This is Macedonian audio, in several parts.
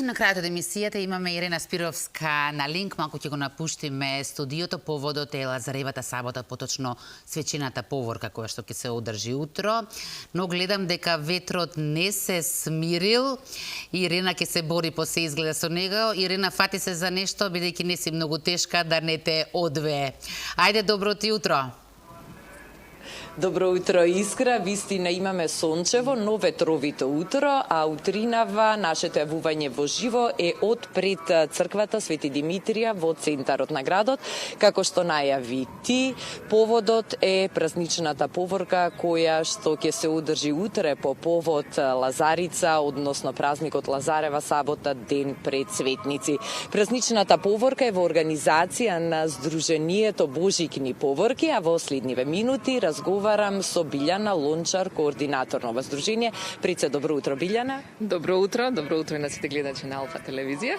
дојдовме на крајот од емисијата. Имаме Ирена Спировска на линк. Малку ќе го напуштиме студиото. Поводот е Лазаревата сабота, поточно свечената поворка која што ќе се одржи утро. Но гледам дека ветрот не се смирил. Ирена ќе се бори по се изгледа со него. Ирена, фати се за нешто, бидејќи не си многу тешка да не те одвее. Ајде, добро ти утро. Добро утро, Искра. Вистина имаме сончево, но ветровито утро, а утринава нашето јавување во живо е од пред црквата Свети Димитрија во центарот на градот. Како што најави ти, поводот е празничната поворка која што ќе се одржи утре по повод Лазарица, односно празникот Лазарева сабота, ден пред светници. Празничната поворка е во организација на Сдруженијето Божикни поворки, а во следниве минути разговарам со Билјана Лончар, координатор на ова здружение. Прице, добро утро, Билјана. Добро утро и на сите гледачи на Алфа телевизија.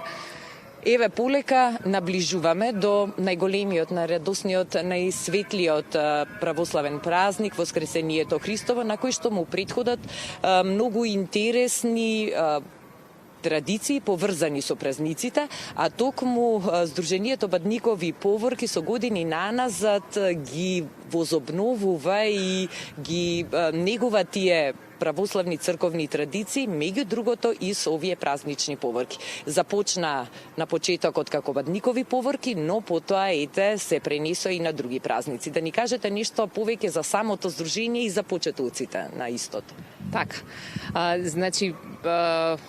Еве, полека наближуваме до најголемиот, најрадосниот, најсветлиот православен празник, Воскресението Христово, на кој што му претходат многу интересни традиции поврзани со празниците, а токму Сдруженијето Бадникови поворки со години наназад ги возобновува и ги негува тие православни црковни традиции, меѓу другото и со овие празнични поворки. Започна на почетокот како Бадникови поворки, но потоа се пренесо и на други празници. Да ни кажете нешто повеќе за самото здружение и за почетоците на истото. Така. Значи,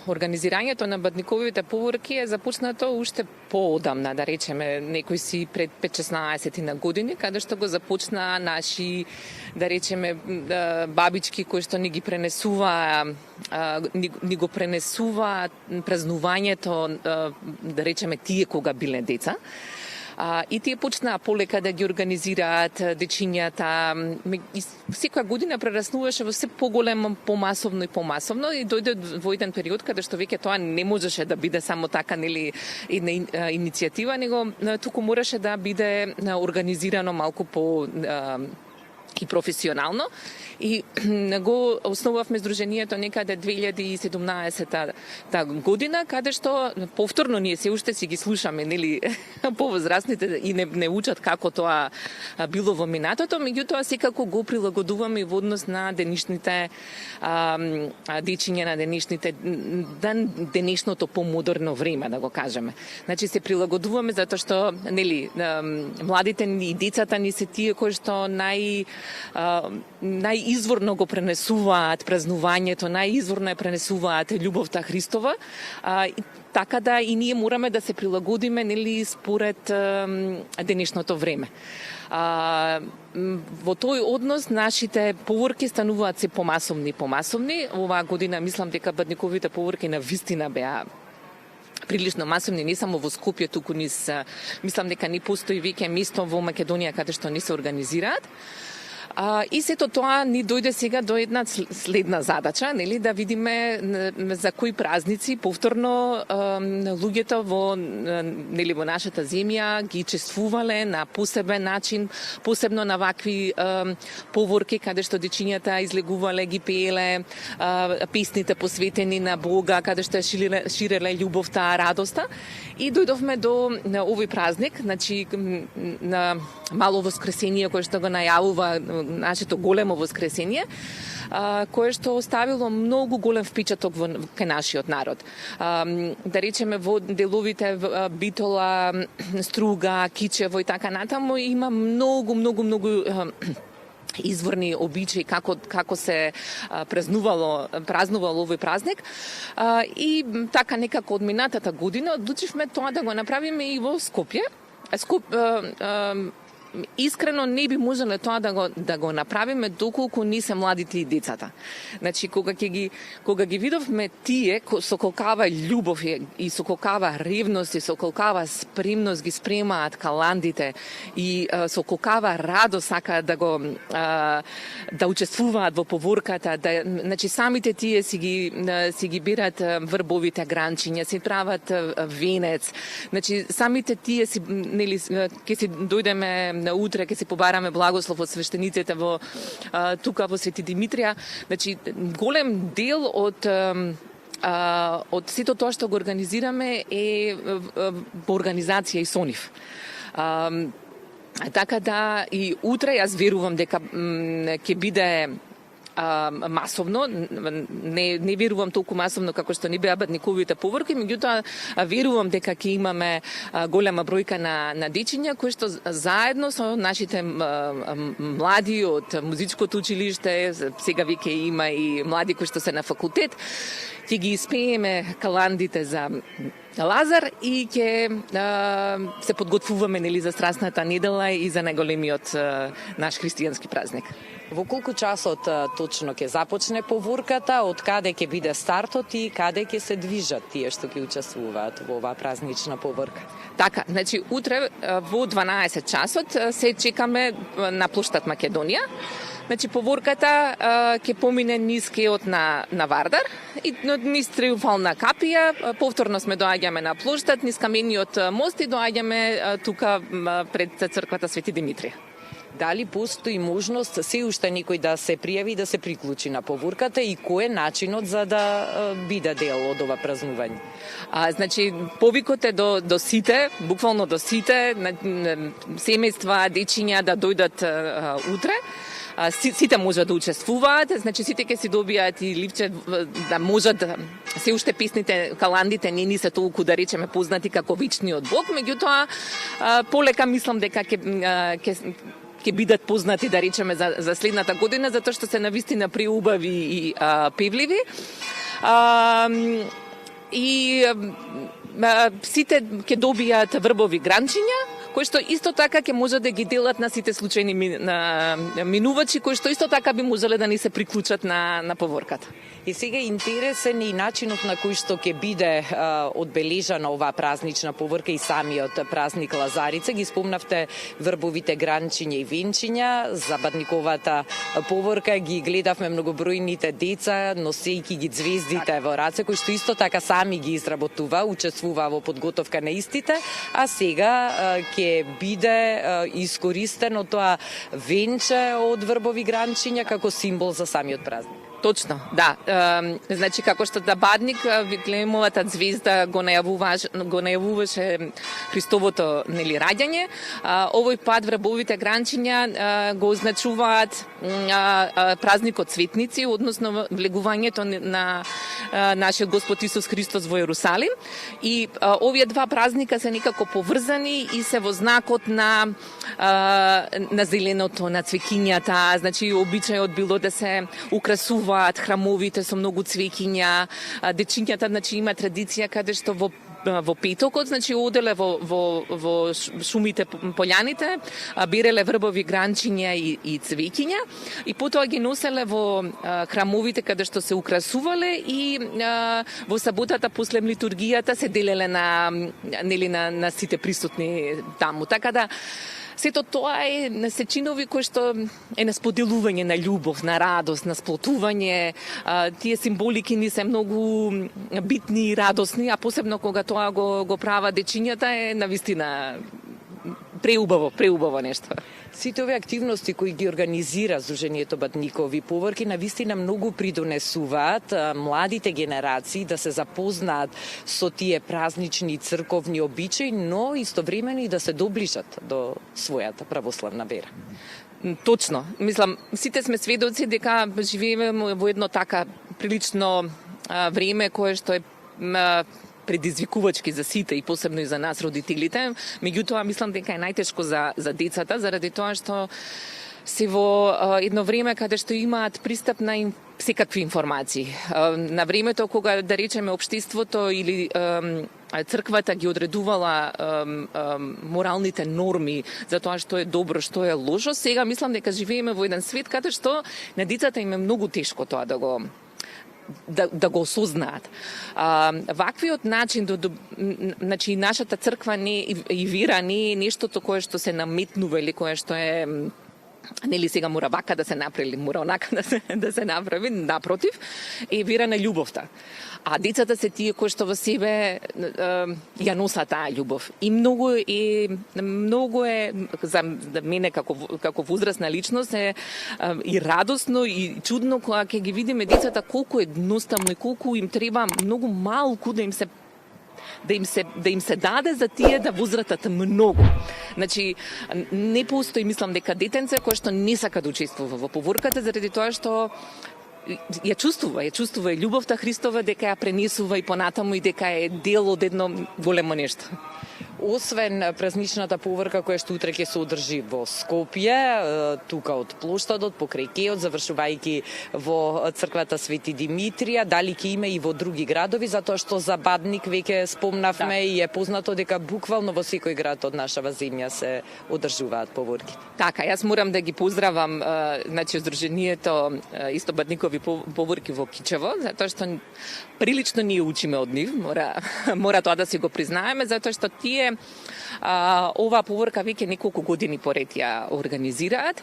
организирањето на Бадниковите поворки е започнато уште поодамна, да речеме, некои си пред 5-16 на години, каде што го започна наши, да речеме, бабички кои што ни ги ни го пренесува празнувањето, да речеме, тие кога биле деца. И тие почнаа полека да ги организираат дечињата. Секоја година прераснуваше во се поголемо, помасовно и дојде во еден период каде што веќе тоа не можеше да биде само така, нели, една иницијатива, него туку мораше да биде организирано малку по и професионално. И го основавме здруженијето некаде 2017 година, каде што повторно ние се уште си ги слушаме, нели, повозрастните и не учат како тоа било во минатото, меѓутоа секако го прилагодуваме во однос на денешните дечиња, на денешното помодерно време, да го кажеме. Значи се прилагодуваме затоа што, нели, младите и децата ни се тие кои што најизворно го пренесуваат празнувањето, најизворно ја пренесуваат љубовта Христова, така да и ние мораме да се прилагодиме, нели, според денешното време. Во тој однос нашите поворки стануваат се помасовни. Оваа година мислам дека Бадниковите поворки на вистина беа прилично масовни, не само во Скопје, туку мислам дека не постои веќе место во Македонија каде што не се организираат. И сето тоа ни дојде сега до една следна задача, нели, да видиме за кои празници повторно луѓето во нашата земја ги чествувале на посебен начин, посебно на вакви поворки каде што дечињата излегувале, ги пееле песните посветени на Бога, каде што ширеле љубовта, радоста. И дојдовме до овој празник, значи на Мало Воскресение, кој што го најавува нашето големо Воскресение, кое што оставило многу голем впечаток кај нашиот народ. Да речеме, во деловите Битола, Струга, Кичево и така натаму има многу изворни обичаи како се празнувало овој празник. И така некако од минатата година одлучивме тоа да го направиме и во Скопје. Искрено не би можеле тоа да го направиме доколку не се младите и децата. Значи, кога ги видовме тие со колкава љубов и со колкава ревност и со колкава спремност ги спремаат каландите и со колкава радост сакаат да учествуваат во поворката, значи самите тие си ги берат врбовите гранчиња, си прават венец. Значи, самите тие си, нели, ќе си дојдеме на утре, ќе се побараме благослов од свештениците тука во Свети Димитрија. Значи, голем дел од од сето тоа што го организираме е по организација и со нив. Така да и утре јас верувам дека ќе биде масовно, не верувам толку масовно како што ни беа бадниковите поворки, меѓутоа верувам дека ќе имаме голема бројка на дечиња кои што заедно со нашите млади од музичкото училиште, сега веќе има и млади кои што се на факултет, ќе ги испееме каландите за Лазар и ќе се подготвуваме нели за Страсната недела и за најголемиот наш христијански празник. Во колку часот точно ќе започне поворката, од каде ќе биде стартот и каде ќе се движат тие што ќе учествуваат во оваа празнична поворка? Така, значи утре во 12 часот се чекаме на плоштад Македонија. Значи поворката ќе помине низ кеот на Вардар и низ Триумфална капија, повторно сме доаѓаме на плоштад, низ камениот мост и доаѓаме тука пред црквата Свети Димитрија. Дали постои можност се уште некој да се пријави и да се приклучи на поворката и кој е начинот за да биде дел од ова празнување? Значи, повикот е до сите, буквално до сите, семејства, дечиња да дојдат утре. Сите можат да учествуваат, значи сите ќе си добијат и ливче да можат се уште песните, каландите не ни се толку да речеме познати како Вечниот Бог, меѓутоа полека мислам дека ќе бидат познати да речеме за следната година затоа што се навистина преубави и певливи. И сите ќе добијат врбови гранчиња, кои што исто така ќе можат да ги делат на сите случајни минувачи, кои што исто така би можеле да ни се приклучат на поворката. И сега интересен и начинот на кој што ќе биде одбележана оваа празнична поворка и самиот празник Лазарица. Ги спомнавте врбовите гранчиња и венчиња, за бадниковата поворка ги гледавме многобројните деца, носејки ги ѕвездите во раце, кои што исто така сами ги изработува, учествува во подготовка на истите, а сега ќе биде искористено тоа венче од врбови гранчиња како символ за самиот празник. Точно, да. Значи, како што да бадник, Витлеемовата ѕвезда го најавуваше Христовото раѓање. Овој пат врбовите гранчиња го означуваат празникот Светници, односно влегувањето на нашиот Господ Исус Христос во Јерусалим. И овие два празника се некако поврзани и се во знакот на зеленото, на цвеќињата. Значи, обичајот било да се украсува храмовите со многу цвеќиња. Дечињата, значи, има традиција каде што во петокот, значи, оделе во шумите, полјаните, береле врбови гранчиња и цвеќиња и потоа ги носеле во храмовите каде што се украсувале и во саботата после литургијата се делеле на сите присутни таму. Така да сето тоа се чинови кои што е на споделување на љубов, на радост, на сплотување. Тие символики ни се многу битни и радосни, а посебно кога тоа го прават дечињата е навистина преубаво нешто. Сите овие активности кои ги организира Сдруженијето Бадникови поворки навистина многу придонесуваат младите генерации да се запознаат со тие празнични црковни обичаи, но истовремено и да се доближат до својата православна вера. Точно. Мислам, сите сме сведоци дека живееме во едно така прилично време кое што е предизвикувачки за сите и посебно и за нас родителите. Меѓутоа мислам дека е најтешко за децата заради тоа што се во едно време каде што имаат пристап на секакви информации. На времето кога да речеме општеството или црквата ги одредувала моралните норми за тоа што е добро, што е лошо, сега мислам дека живееме во еден свет каде што на децата им е многу тешко тоа да го осознаат. Ваквиот начин, значи нашата црква и вера не е нештото кое што се наметнува или кое што е нели сега мора вака да се направи, или мора онака да се направи, напротив, е вера на љубовта. А децата се тие кои што во себе ја носат таа љубов. И многу е за мене како возрастна личност е и радосно и чудно кога ќе ги видиме децата колку едноставно и колку им треба многу малку да им се даде за тие да возратат многу. Значи, не постои, мислам, дека детенце кој што не сака да учествува во поворката заради тоа што ја чувствува и љубовта Христова, дека ја пренесува и понатаму и дека е дел од едно големо нешто. Освен празничната поворка која што утре ќе се одржи во Скопје, тука од плоштадот, покрај Кеот, завршувајќи во црквата Свети Димитрија, дали ќе има и во други градови, затоа што за Бадник веќе спомнавме и е познато дека буквално во секој град од нашава земја се одржуваат поворки. Така, јас морам да ги поздравам значи Сдруженијето исто Бадникови поворки во Кичево, затоа што прилично ние учиме од нив, мора тоа да си го признаеме, затоа што тие оваа поворка веќе неколку години поред ја организираат.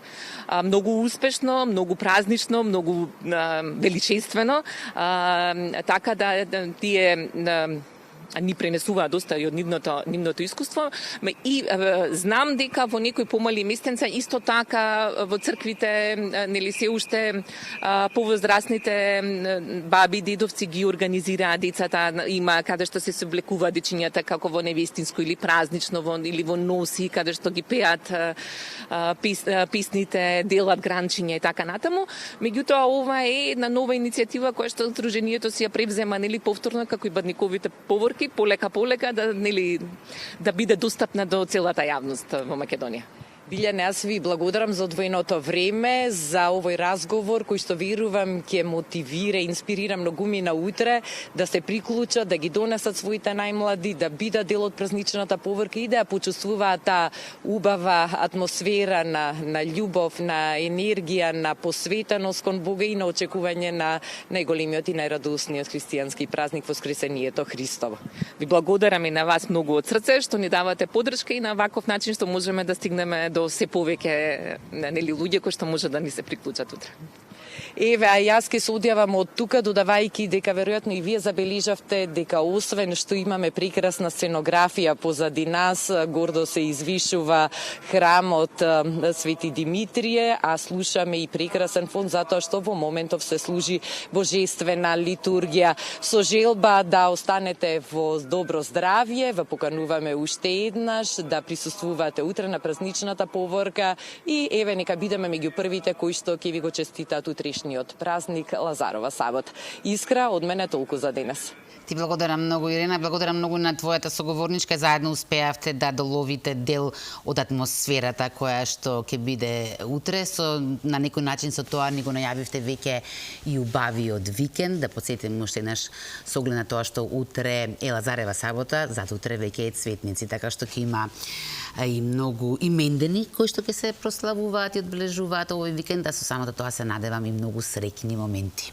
Многу успешно, многу празнично, многу величествено, така да тие ни пренесуваат доста и од нивното искуство. И знам дека во некои помали местенца исто така во црквите, нели се уште повозрастните баби, дедовци ги организираат децата, има каде што се облекуваат дечињата како во невестинско или празнично или во носи, каде што ги пеат песните, делат гранчиња и така натаму. Меѓутоа ова е една нова иницијатива која што Сдруженијето си ја превзема нели повторно како и Бадниковите поворки, полека да биде достапна до целата јавност во Македонија. Билјане, јас ви благодарам за одвоеното време, за овој разговор кој што верувам ќе мотивира, инспирира многумина утре да се приклучат, да ги донесат своите најмлади, да бидат дел од празничната поворка и да ја почувствуваат таа убава атмосфера на љубов, на енергија, на посветеност кон Бога и на очекување на најголемиот и најрадосниот христијански празник Воскресението Христово. Ви благодарам и на вас многу од срце што ни давате поддршка и на ваков начин што можеме да стигнеме до се повеќе нели луѓе кои што може да ни се приклучат утре. Еве, а јас ке се одјавам од тука, додавајќи дека веројатно и вие забележавте дека освен што имаме прекрасна сценографија позади нас, гордо се извишува храмот Свети Димитрие, а слушаме и прекрасен фон затоа што во моментов се служи божествена литургија. Со желба да останете во добро здравје, ве покануваме уште еднаш да присуствувате утре на празничната поворка и еве нека бидеме меѓу првите кои што ќе ви го честитаат утрешниот празник Лазарова сабот. Искра, од мене толку за денес. Ти благодарам многу, Ирена, благодарам многу на твојата соговорничка. Заедно успеавте да доловите дел од атмосферата која што ќе биде утре. На некој начин со тоа ни го најавивте веќе и убавиот викенд. Да подсетим уште еднаш со оглед на тоа што утре е Лазарева сабота, зато утре веќе е цветници, така што ќе има и многу имендени кои што ќе се прославуваат и одбележуваат овој викенд, а со самото тоа се надевам и многу среќни моменти.